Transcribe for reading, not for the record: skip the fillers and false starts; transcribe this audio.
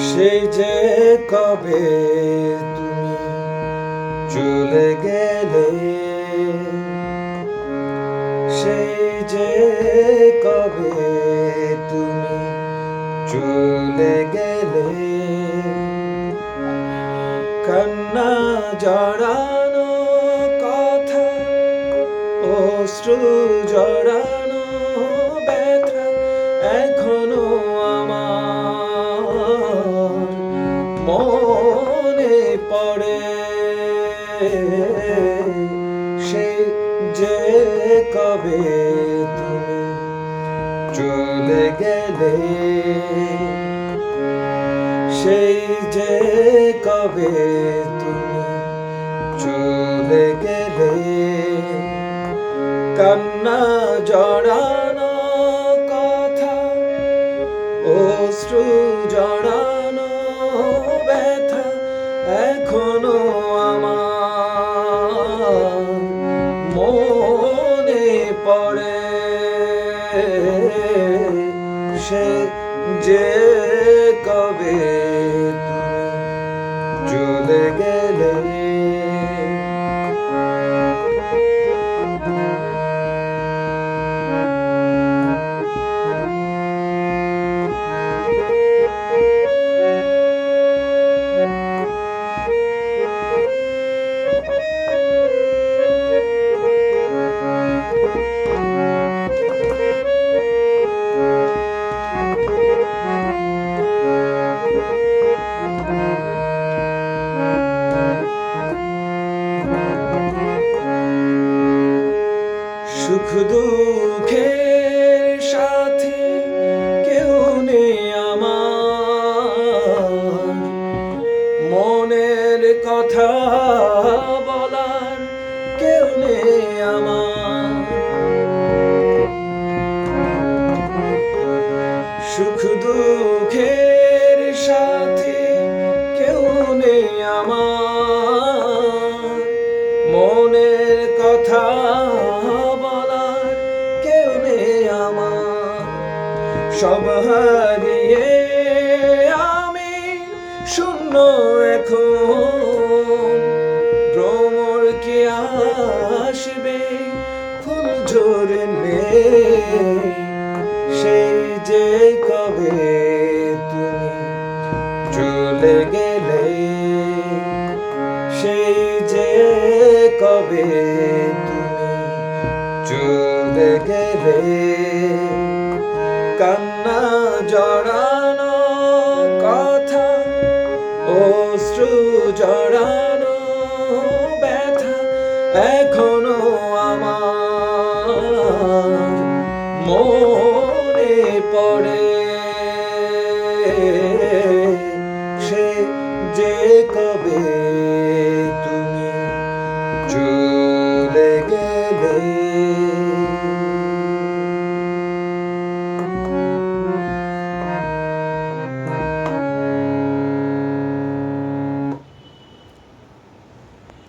সেই যে কবে তুমি চলে গেলে, সেই যে কবে তুমি চলে গেলে, কান্না জড়ানো কথা, অশ্রু জড়ানো ব্যথা এখনো আমার মনে পড়ে। সেই যে কবে তুমি চলে গেলে, সেই যে কবে তুমি চলে গেলে, কান্না জড়ানো কথা, অশ্রু জড়ানো ব্যথা এখনো আমার মনে পড়ে। সে যে কবে তুমি চলে গেলে, সুখ দুঃখের সাথে কেউ নেই আমার, মনের কথা বলার কেউ নেই আমার। সুখ দুঃখের সাথে কেউ নেই আমার, মনের কথা বলার কেউ নেই আমার। সব হারিয়ে আমি শূন্য এখন, ভ্রমর কি আসবে ফুল ঝরে নেই। সেই যে কবে তুমি চলে গেলে, সেই যে কবে তুমি চলে গেলে, কান্না জড়ানো কথা, অশ্রু জড়ানো ব্যথা এখনো আমার মনে পড়ে। সে যে কবে